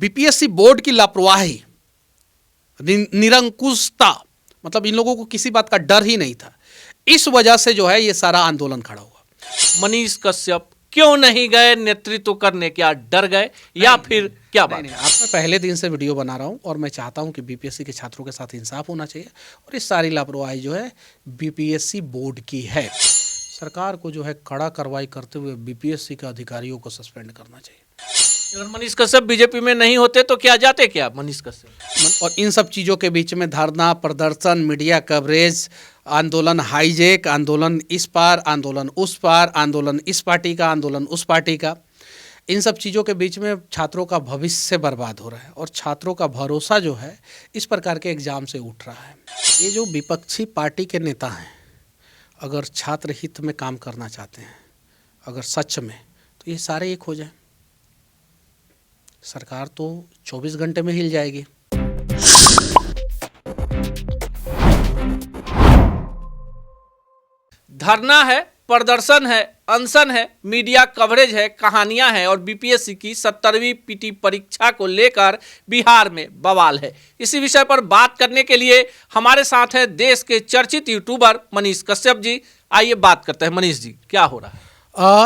BPSC board की लापरवाही, निरंकुशता, मतलब इन लोगों को किसी बात का डर ही नहीं था। इस वजह से जो है ये सारा आंदोलन खड़ा हुआ। मनीष कश्यप क्यों नहीं गए नेतृत्व करने? क्या डर गए या फिर क्या बात? नहीं, आप मैं पहले दिन से वीडियो बना रहा हूं और मैं चाहता हूं कि बीपीएससी के छात्रों के साथ इंसाफ होना चाहिए और इस सारी लापरवाही जो है बीपीएससी बोर्ड की है। सरकार को जो है कड़ा कार्रवाई करते हुए बीपीएससी के अधिकारियों को सस्पेंड करना चाहिए। अगर मनीष कश्यप बीजेपी में नहीं होते तो क्या जाते क्या मनीष कश्यप? और इन सब चीज़ों के बीच में धरना प्रदर्शन, मीडिया कवरेज, आंदोलन हाईजैक, आंदोलन इस पार, आंदोलन उस पार, आंदोलन इस पार्टी का, आंदोलन उस पार्टी का, इन सब चीज़ों के बीच में छात्रों का भविष्य बर्बाद हो रहा है और छात्रों का भरोसा जो है इस प्रकार के एग्जाम से उठ रहा है। ये जो विपक्षी पार्टी के नेता हैं, अगर छात्र हित में काम करना चाहते हैं, अगर सच में, तो ये सारे एक हो जाए। सरकार तो 24 घंटे में हिल जाएगी। धरना है, प्रदर्शन है, अनशन है, मीडिया कवरेज है, कहानियां हैं और बीपीएससी की 70वीं पीटी परीक्षा को लेकर बिहार में बवाल है। इसी विषय पर बात करने के लिए हमारे साथ है देश के चर्चित यूट्यूबर मनीष कश्यप जी। आइए बात करते हैं। मनीष जी, क्या हो रहा है?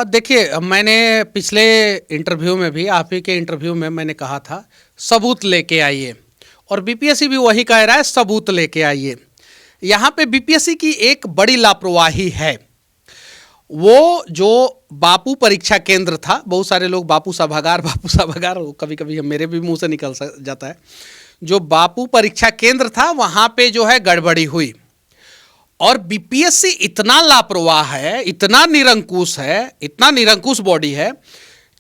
देखिए, मैंने पिछले इंटरव्यू में भी, आप ही के इंटरव्यू में मैंने कहा था सबूत लेके आइए, और बीपीएससी भी वही कह रहा है सबूत लेके आइए। यहाँ पे बीपीएससी की एक बड़ी लापरवाही है। वो जो बापू परीक्षा केंद्र था, बहुत सारे लोग बापू सभागार कभी कभी मेरे भी मुंह से निकल जाता है, जो बापू परीक्षा केंद्र था वहाँ पे जो है गड़बड़ी हुई। और बीपीएससी इतना लापरवाह है, इतना निरंकुश बॉडी है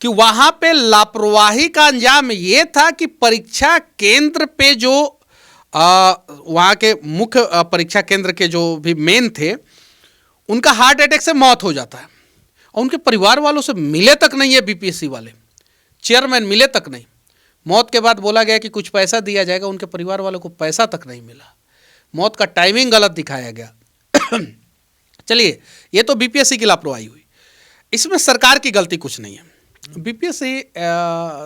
कि वहाँ पे लापरवाही का अंजाम ये था कि परीक्षा केंद्र पे जो वहाँ के मुख्य परीक्षा केंद्र के जो भी मेन थे, उनका हार्ट अटैक से मौत हो जाता है और उनके परिवार वालों से मिले तक नहीं है। बीपीएससी वाले चेयरमैन मिले तक नहीं। मौत के बाद बोला गया कि कुछ पैसा दिया जाएगा, उनके परिवार वालों को पैसा तक नहीं मिला। मौत का टाइमिंग गलत दिखाया गया। चलिए, ये तो बीपीएससी की लापरवाही हुई, इसमें सरकार की गलती कुछ नहीं है। बीपीएससी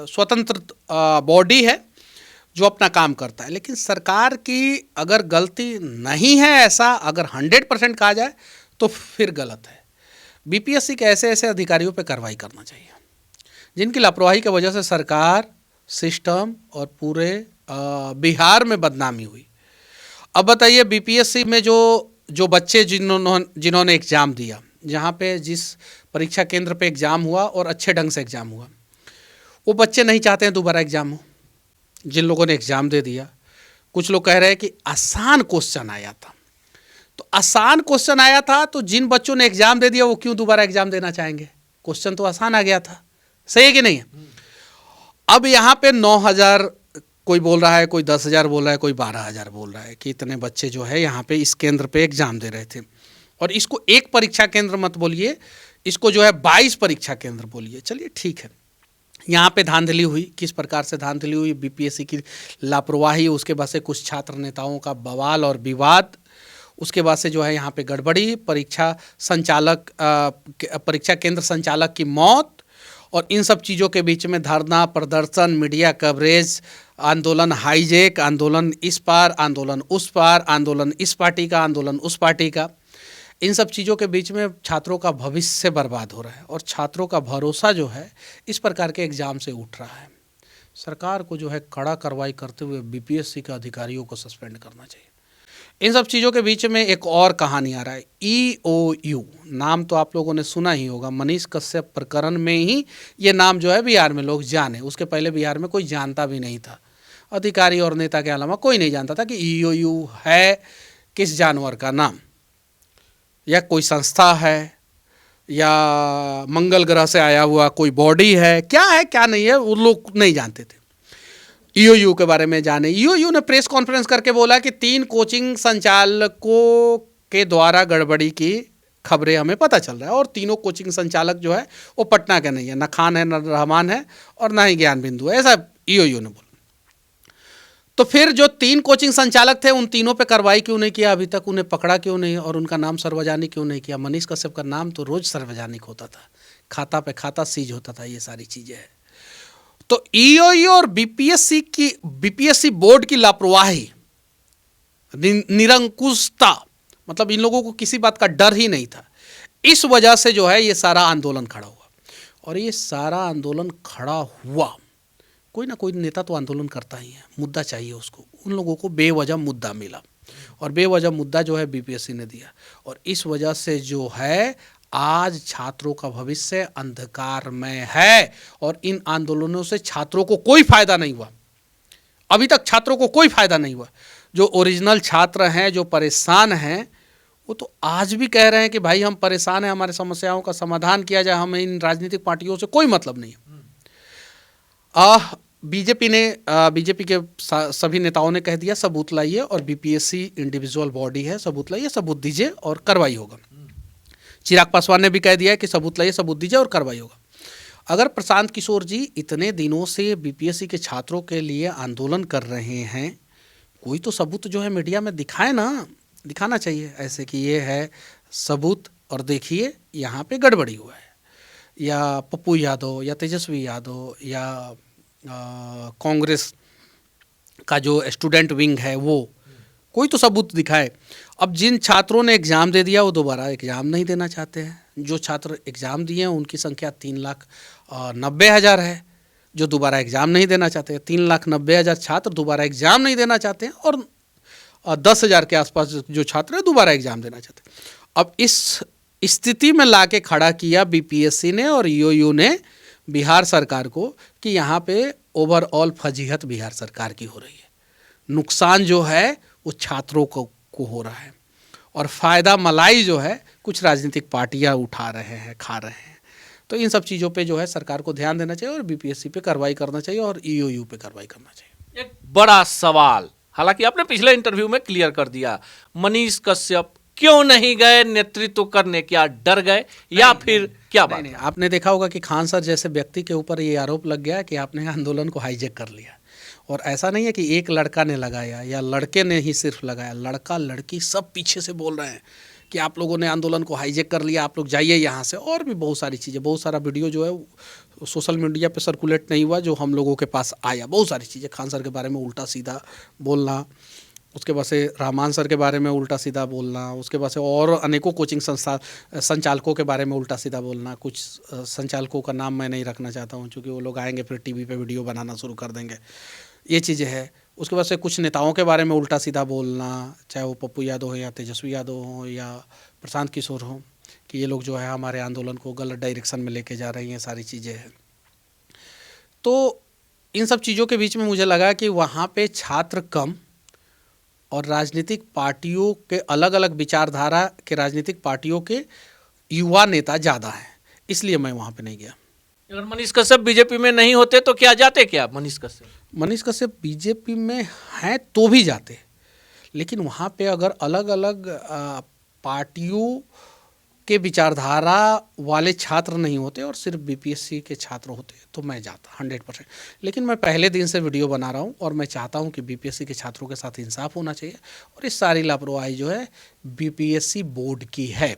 स्वतंत्र बॉडी है जो अपना काम करता है, लेकिन सरकार की अगर गलती नहीं है, ऐसा अगर 100% कहा जाए तो फिर गलत है। बीपीएससी के ऐसे ऐसे अधिकारियों पर कार्रवाई करना चाहिए जिनकी लापरवाही की वजह से सरकार, सिस्टम और पूरे बिहार में बदनामी हुई। अब बताइए, बीपीएससी में जो बच्चे जिन्होंने एग्ज़ाम दिया, जहाँ पे जिस परीक्षा केंद्र पे एग्ज़ाम हुआ और अच्छे ढंग से एग्ज़ाम हुआ, वो बच्चे नहीं चाहते हैं दोबारा एग्ज़ाम हो। जिन लोगों ने एग्ज़ाम दे दिया, कुछ लोग कह रहे हैं कि आसान क्वेश्चन आया था, तो आसान क्वेश्चन आया था तो जिन बच्चों ने एग्ज़ाम दे दिया वो क्यों दोबारा एग्ज़ाम देना चाहेंगे? क्वेश्चन तो आसान आ गया था। सही है कि नहीं है? अब यहाँ पे 9,000 कोई बोल रहा है, कोई 10,000 बोल रहा है, कोई 12,000 बोल रहा है कि इतने बच्चे जो है यहाँ पे इस केंद्र पे एग्जाम दे रहे थे। और इसको एक परीक्षा केंद्र मत बोलिए, इसको जो है 22 परीक्षा केंद्र बोलिए। चलिए ठीक है, यहाँ पे धांधली हुई। किस प्रकार से धांधली हुई? बीपीएससी की लापरवाही, उसके बाद से कुछ छात्र नेताओं का बवाल और विवाद, उसके बाद से जो है यहाँ पे गड़बड़ी, परीक्षा केंद्र संचालक की मौत, और इन सब चीज़ों के बीच में धरना प्रदर्शन, मीडिया कवरेज, आंदोलन हाईजैक, आंदोलन इस पार, आंदोलन उस पार, आंदोलन इस पार्टी का, आंदोलन उस पार्टी का, इन सब चीज़ों के बीच में छात्रों का भविष्य बर्बाद हो रहा है और छात्रों का भरोसा जो है इस प्रकार के एग्ज़ाम से उठ रहा है। सरकार को जो है कड़ा कार्रवाई करते हुए बीपीएससी के अधिकारियों को सस्पेंड करना चाहिए। इन सब चीज़ों के बीच में एक और कहानी आ रहा है, EOU नाम तो आप लोगों ने सुना ही होगा। मनीष कश्यप प्रकरण में ही ये नाम जो है बिहार में लोग जाने, उसके पहले बिहार में कोई जानता भी नहीं था। अधिकारी और नेता के अलावा कोई नहीं जानता था कि EOU है किस जानवर का नाम, या कोई संस्था है, या मंगल ग्रह से आया हुआ कोई बॉडी है, क्या है क्या नहीं है, वो लोग नहीं जानते थे। EOU के बारे में जाने, EOU ने प्रेस कॉन्फ्रेंस करके बोला कि 3 कोचिंग संचालकों के द्वारा गड़बड़ी की खबरें हमें पता चल रहा है, और तीनों कोचिंग संचालक जो है वो पटना के नहीं है, न खान है, न रहमान है, और ना ही ज्ञान बिंदु है, ऐसा EOU ने बोला। तो फिर जो 3 कोचिंग संचालक थे उन तीनों पे कार्रवाई क्यों नहीं किया? अभी तक उन्हें पकड़ा क्यों नहीं और उनका नाम सार्वजनिक क्यों नहीं किया? मनीष कश्यप का नाम तो रोज सार्वजनिक होता था, खाता पे खाता सीज होता था, ये सारी चीज़ें हैं। तो ईओयू और बीपीएससी बोर्ड की लापरवाही, निरंकुशता, मतलब इन लोगों को किसी बात का डर ही नहीं था। इस वजह से जो है ये सारा आंदोलन खड़ा हुआ। और ये सारा आंदोलन खड़ा हुआ, कोई ना कोई नेता तो आंदोलन करता ही है, मुद्दा चाहिए उसको। उन लोगों को बेवजह मुद्दा मिला और बेवजह मुद्दा जो है बीपीएससी ने दिया। और इस वजह से जो है आज छात्रों का भविष्य अंधकार में है। और इन आंदोलनों से छात्रों को कोई फायदा नहीं हुआ, अभी तक छात्रों को कोई फायदा नहीं हुआ। जो ओरिजिनल छात्र हैं, जो परेशान हैं, वो तो आज भी कह रहे हैं कि भाई हम परेशान हैं, हमारे समस्याओं का समाधान किया जाए, हमें इन राजनीतिक पार्टियों से कोई मतलब नहीं है। बीजेपी के सभी नेताओं ने कह दिया सबूत लाइए, और बीपीएससी इंडिविजुअल बॉडी है, सबूत लाइए, सबूत दीजिए और कार्रवाई होगा। चिराग पासवान ने भी कह दिया है कि सबूत लाइए, सबूत दीजिए और कार्रवाई होगा। अगर प्रशांत किशोर जी इतने दिनों से बीपीएससी के छात्रों के लिए आंदोलन कर रहे हैं, कोई तो सबूत जो है मीडिया में दिखाए ना, दिखाना चाहिए ऐसे कि ये है सबूत और देखिए यहाँ पे गड़बड़ी हुआ है। या पप्पू यादव या तेजस्वी यादव या कांग्रेस का जो स्टूडेंट विंग है, वो कोई तो सबूत दिखाए। अब जिन छात्रों ने एग्ज़ाम दे दिया वो दोबारा एग्ज़ाम नहीं देना चाहते हैं। जो छात्र एग्ज़ाम दिए हैं उनकी संख्या 3,90,000 है, जो दोबारा एग्ज़ाम नहीं देना चाहते हैं। 3,90,000 छात्र दोबारा एग्ज़ाम नहीं देना चाहते हैं, और 10,000 के आसपास जो छात्र हैं दोबारा एग्ज़ाम देना चाहते हैं। अब इस स्थिति में लाके खड़ा किया बीपीएससी ने और ईओयू ने बिहार सरकार को कि यहाँ पे ओवरऑल फजीहत बिहार सरकार की हो रही है। नुकसान जो है वो छात्रों को हो रहा है, और फ़ायदा मलाई जो है कुछ राजनीतिक पार्टियाँ उठा रहे हैं, खा रहे हैं। तो इन सब चीज़ों पे जो है सरकार को ध्यान देना चाहिए और बीपीएससी पे कार्रवाई करना चाहिए और ईओयू पे कार्रवाई करना चाहिए। एक बड़ा सवाल, हालांकि आपने पिछले इंटरव्यू में क्लियर कर दिया, मनीष कश्यप क्यों नहीं गए नेतृत्व करने? क्या डर गए या फिर क्या बात? नहीं, आपने देखा होगा कि खान सर जैसे व्यक्ति के ऊपर ये आरोप लग गया कि आपने आंदोलन को हाईजैक कर लिया। और ऐसा नहीं है कि एक लड़का ने लगाया या लड़के ने ही सिर्फ लगाया, लड़का लड़की सब पीछे से बोल रहे हैं कि आप लोगों ने आंदोलन को हाईजैक कर लिया, आप लोग जाइए यहाँ से। और भी बहुत सारी चीज़ें, बहुत सारा वीडियो जो है सोशल मीडिया पे सर्कुलेट नहीं हुआ, जो हम लोगों के पास आया। बहुत सारी चीज़ें, खान सर के बारे में उल्टा सीधा बोलना, उसके बाद से रहमान सर के बारे में उल्टा सीधा बोलना, उसके बाद से और अनेकों कोचिंग संस्था संचालकों के बारे में उल्टा सीधा बोलना। कुछ संचालकों का नाम मैं नहीं रखना चाहता हूँ, क्योंकि वो लोग आएंगे फिर टीवी पे वीडियो बनाना शुरू कर देंगे, ये चीज़ें हैं। उसके बाद से कुछ नेताओं के बारे में उल्टा सीधा बोलना, चाहे वो पप्पू यादव हो या तेजस्वी यादव हो या प्रशांत किशोर हो, कि ये लोग जो है हमारे आंदोलन को गलत डायरेक्शन में लेके जा रही हैं, सारी चीज़ें हैं। तो इन सब चीज़ों के बीच में मुझे लगा कि वहाँ पे छात्र कम और राजनीतिक पार्टियों के अलग अलग विचारधारा के राजनीतिक पार्टियों के युवा नेता ज़्यादा हैं, इसलिए मैं वहाँ पे नहीं गया। अगर मनीष कश्यप बीजेपी में नहीं होते तो क्या जाते? क्या मनीष कश्यप बीजेपी में हैं तो भी जाते, लेकिन वहाँ पे अगर अलग अलग पार्टियों के विचारधारा वाले छात्र नहीं होते और सिर्फ बीपीएससी के छात्र होते तो मैं जाता 100%। लेकिन मैं पहले दिन से वीडियो बना रहा हूँ और मैं चाहता हूँ कि बीपीएससी के छात्रों के साथ इंसाफ होना चाहिए, और इस सारी लापरवाही जो है बीपीएससी बोर्ड की है,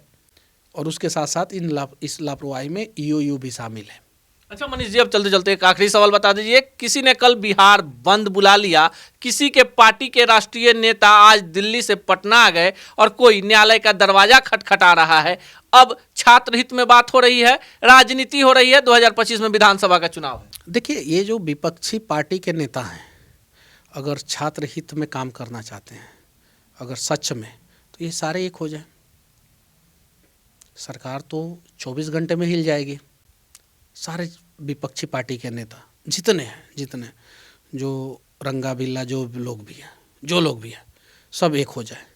और उसके साथ साथ इस लापरवाही में ईओयू भी शामिल है। अच्छा मनीष जी, अब चलते चलते एक आखिरी सवाल बता दीजिए। किसी ने कल बिहार बंद बुला लिया, किसी के पार्टी के राष्ट्रीय नेता आज दिल्ली से पटना आ गए और कोई न्यायालय का दरवाजा खटखटा रहा है। अब छात्र हित में बात हो रही है, राजनीति हो रही है, 2025 में विधानसभा का चुनाव है। देखिए, ये जो विपक्षी पार्टी के नेता हैं, अगर छात्र हित में काम करना चाहते हैं, अगर सच में, तो ये सारे एक हो जाए। सरकार तो 24 घंटे में हिल जाएगी। सारे विपक्षी पार्टी के नेता जितने जो रंगा बिल्ला जो लोग भी हैं सब एक हो जाए,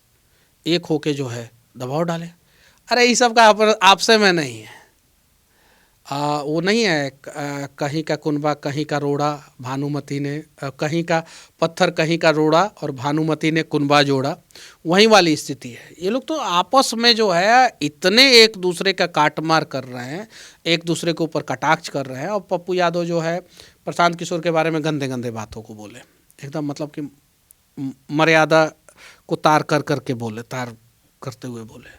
एक होके जो है दबाव डाले। अरे ये सब का आपसे में नहीं है, वो नहीं है कहीं का कुनबा कहीं का रोड़ा, भानुमति ने कहीं का पत्थर कहीं का रोड़ा और भानुमति ने कुनबा जोड़ा, वहीं वाली स्थिति है। ये लोग तो आपस में जो है इतने एक दूसरे का काटमार कर रहे हैं, एक दूसरे के ऊपर कटाक्ष कर रहे हैं। और पप्पू यादव जो है प्रशांत किशोर के बारे में गंदे गंदे बातों को बोले, एकदम मतलब कि मर्यादा को तार करते हुए बोले।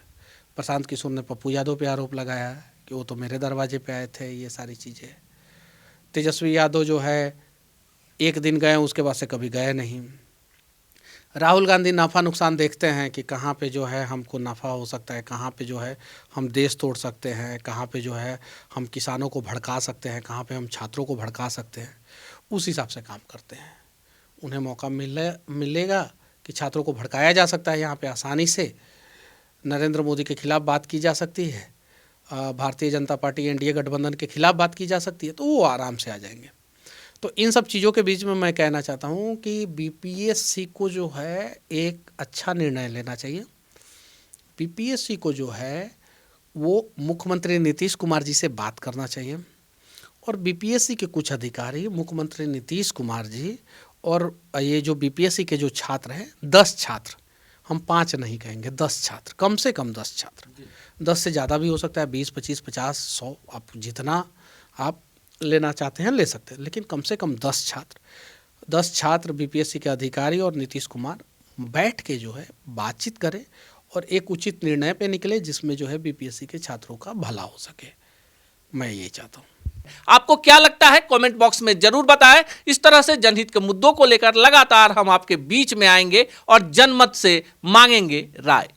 प्रशांत किशोर ने पप्पू यादव पे आरोप लगाया कि वो तो मेरे दरवाजे पे आए थे, ये सारी चीज़ें। तेजस्वी यादव जो है एक दिन गए, उसके बाद से कभी गए नहीं। राहुल गांधी नफ़ा नुकसान देखते हैं कि कहाँ पे जो है हमको नफ़ा हो सकता है, कहाँ पे जो है हम देश तोड़ सकते हैं, कहाँ पे जो है हम किसानों को भड़का सकते हैं, कहाँ पे हम छात्रों को भड़का सकते हैं, उस हिसाब से काम करते हैं। उन्हें मौका मिलेगा कि छात्रों को भड़काया जा सकता है, यहाँ पे आसानी से नरेंद्र मोदी के खिलाफ बात की जा सकती है, भारतीय जनता पार्टी एनडीए गठबंधन के खिलाफ बात की जा सकती है, तो वो आराम से आ जाएंगे। तो इन सब चीज़ों के बीच में मैं कहना चाहता हूँ कि बीपीएससी को जो है एक अच्छा निर्णय लेना चाहिए। बीपीएससी को जो है वो मुख्यमंत्री नीतीश कुमार जी से बात करना चाहिए, और बीपीएससी के कुछ अधिकारी मुख्यमंत्री नीतीश कुमार जी और ये जो बीपीएससी के जो छात्र हैं, 10 छात्र, हम 5 नहीं कहेंगे, 10 छात्र, कम से कम 10 छात्र, 10 से ज़्यादा भी हो सकता है, 20, 25, 50, 100, आप जितना आप लेना चाहते हैं ले सकते हैं, लेकिन कम से कम 10 छात्र बीपीएससी के अधिकारी और नीतीश कुमार बैठ के जो है बातचीत करें और एक उचित निर्णय पे निकले जिसमें जो है बीपीएससी के छात्रों का भला हो सके। मैं ये चाहता हूँ। आपको क्या लगता है कमेंट बॉक्स में जरूर बताएं। इस तरह से जनहित के मुद्दों को लेकर लगातार हम आपके बीच में आएंगे और जनमत से मांगेंगे राय।